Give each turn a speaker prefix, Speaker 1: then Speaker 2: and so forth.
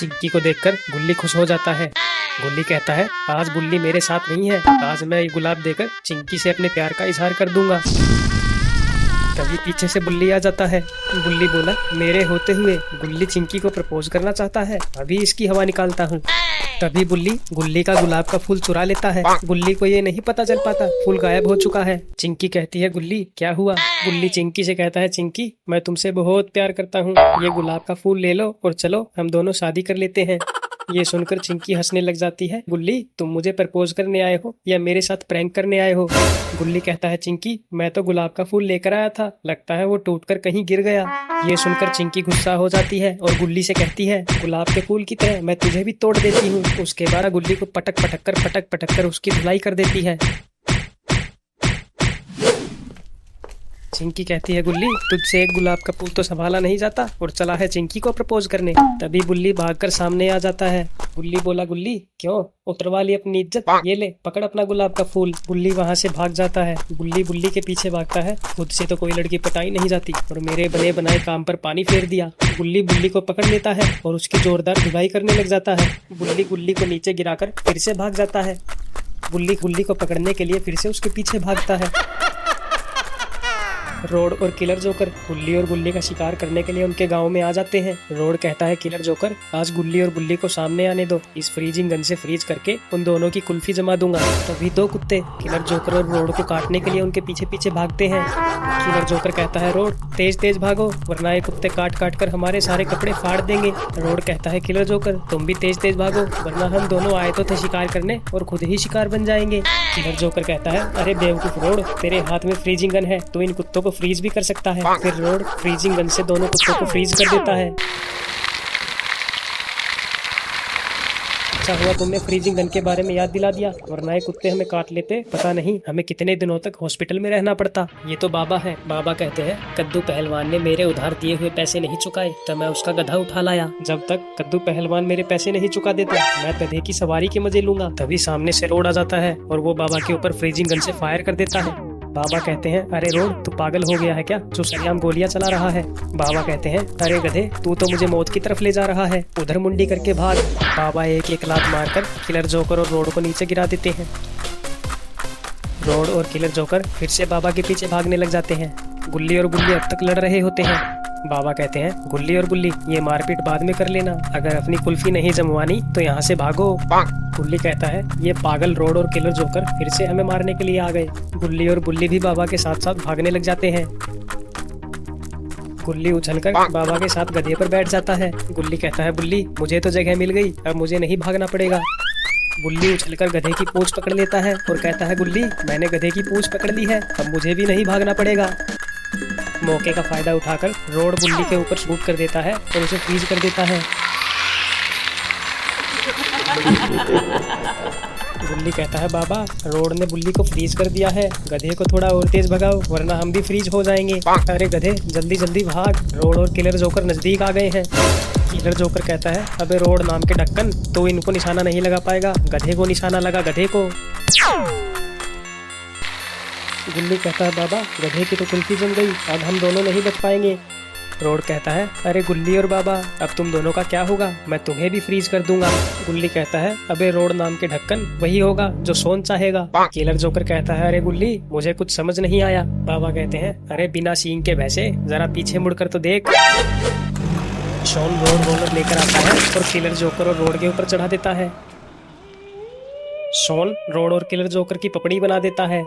Speaker 1: चिंकी को देखकर गुल्ली खुश हो जाता है। गुल्ली कहता है आज बुल्ली मेरे साथ नहीं है, आज मैं ये गुलाब देकर चिंकी से अपने प्यार का इजहार कर दूंगा। तभी पीछे से बुल्ली आ जाता है। बुल्ली बोला मेरे होते हुए गुल्ली चिंकी को प्रपोज करना चाहता है, अभी इसकी हवा निकालता हूँ। तभी बुल्ली गुल्ली का गुलाब का फूल चुरा लेता है। गुल्ली को ये नहीं पता चल पाता, फूल गायब हो चुका है। चिंकी कहती है गुल्ली क्या हुआ? गुल्ली चिंकी से कहता है चिंकी मैं तुमसे बहुत प्यार करता हूँ, ये गुलाब का फूल ले लो और चलो हम दोनों शादी कर लेते हैं। ये सुनकर चिंकी हंसने लग जाती है। गुल्ली तुम मुझे प्रपोज करने आए हो या मेरे साथ प्रैंक करने आए हो? गुल्ली कहता है चिंकी मैं तो गुलाब का फूल लेकर आया था, लगता है वो टूटकर कहीं गिर गया। ये सुनकर चिंकी गुस्सा हो जाती है और गुल्ली से कहती है गुलाब के फूल की तरह मैं तुझे भी तोड़ देती हूँ। उसके बाद गुल्ली को पटक पटक कर उसकी धुलाई कर देती है। चिंकी कहती है गुल्ली तुझसे एक गुलाब का फूल तो संभाला नहीं जाता और चला है चिंकी को प्रपोज करने। तभी बुल्ली भागकर सामने आ जाता है। बुल्ली बोला गुल्ली क्यों उतरवा ली अपनी इज्जत, ये ले पकड़ अपना गुलाब का फूल। बुल्ली वहाँ से भाग जाता है। बुल्ली के पीछे भागता है, खुद से तो कोई लड़की पटाई नहीं जाती और मेरे बने बनाए काम पर पानी फेर दिया। बुल्ली को पकड़ लेता है और उसकी जोरदार धुलाई करने लग जाता है। बुल्ली को नीचे गिराकर फिर से भाग जाता है। बुल्ली को पकड़ने के लिए फिर से उसके पीछे भागता है। रोड और किलर जोकर गुल्ली और बुल्ली का शिकार करने के लिए उनके गांव में आ जाते हैं। रोड कहता है किलर जोकर आज गुल्ली और बुल्ली को सामने आने दो, इस फ्रीजिंग गन से फ्रीज करके उन दोनों की कुल्फी जमा दूंगा। तभी दो कुत्ते किलर जोकर और रोड को काटने के लिए उनके पीछे पीछे भागते हैं। किलर जोकर कहता है रोड तेज भागो वरना ये कुत्ते काट कर हमारे सारे कपड़े फाड़ देंगे। रोड कहता है किलर जोकर तुम भी तेज भागो वरना हम दोनों आए तो थे शिकार करने और खुद ही शिकार बन जाएंगे। किलर जोकर कहता है अरे बेवकूफ रोड तेरे हाथ में फ्रीजिंग गन है, तो इन कुत्तों को फ्रीज भी कर सकता है। फिर रोड फ्रीजिंग गन से दोनों कुत्तों को फ्रीज कर देता है। अच्छा हुआ तुमने फ्रीजिंग गन के बारे में याद दिला दिया, वरना ये कुत्ते हमें काट लेते, पता नहीं हमें कितने दिनों तक हॉस्पिटल में रहना पड़ता। ये तो बाबा है। बाबा कहते हैं कद्दू पहलवान ने मेरे उधार दिए हुए पैसे नहीं चुकाए तो मैं उसका गधा उठा लाया। जब तक कद्दू पहलवान मेरे पैसे नहीं चुका देता मैं गधे की सवारी के मजे लूंगा। तभी सामने से रोड आ जाता है और वो बाबा के ऊपर फ्रीजिंग गन से फायर कर देता है। बाबा कहते हैं अरे रोड तू पागल हो गया है क्या, जो सरेआम गोलियां चला रहा है? बाबा कहते हैं अरे गधे तू तो मुझे मौत की तरफ ले जा रहा है, उधर मुंडी करके भाग। बाबा एक लात मारकर किलर जोकर और रोड को नीचे गिरा देते हैं। रोड और किलर जोकर फिर से बाबा के पीछे भागने लग जाते हैं। गुल्ली और बुल्ली अब तक लड़ रहे होते हैं। बाबा कहते हैं गुल्ली और बुल्ली ये मारपीट बाद में कर लेना, अगर अपनी कुल्फी नहीं जमवानी तो यहाँ से भागो। गुल्ली कहता है ये पागल रोड और किलर जोकर फिर से हमें मारने के लिए आ गए। गुल्ली और बुल्ली भी बाबा के साथ साथ भागने लग जाते हैं। गुल्ली उछलकर बाबा के साथ गधे पर बैठ जाता है। गुल्ली कहता है बुल्ली मुझे तो जगह मिल गई, अब मुझे नहीं भागना पड़ेगा। बुल्ली उछलकर गधे की पूंछ पकड़ लेता है और कहता है गुल्ली मैंने गधे की पूंछ पकड़ ली है, अब मुझे भी नहीं भागना पड़ेगा। मौके का फायदा उठाकर रोड बुल्ली के ऊपर शूट कर देता है और उसे फ्रीज कर देता है। बुल्ली कहता है बाबा रोड ने बुल्ली को फ्रीज कर दिया है, गधे को थोड़ा और तेज भगाओ वरना हम भी फ्रीज हो जाएंगे। अरे गधे जल्दी भाग, रोड और किलर जोकर नजदीक आ गए हैं। किलर जोकर कहता है अबे रोड नाम के ढक्कन तो इनको निशाना नहीं लगा पाएगा, गधे को निशाना लगा गधे को। गुल्ली कहता है बाबा गधे की तो कुल्फी जम गई, अब हम दोनों नहीं बच पाएंगे। रोड कहता है अरे गुल्ली और बाबा अब तुम दोनों का क्या होगा, मैं तुम्हें भी फ्रीज कर दूंगा। गुल्ली कहता है अबे रोड नाम के ढक्कन वही होगा जो सोन चाहेगा। किलर जोकर कहता है अरे गुल्ली मुझे कुछ समझ नहीं आया। बाबा कहते हैं अरे बिना सींग के भैंसे जरा पीछे मुड़कर तो देख। सोन रोड रोलर लेकर आता है और किलर जोकर और रोड के ऊपर चढ़ा देता है। सोन रोड और किलर जोकर की पपड़ी बना देता है।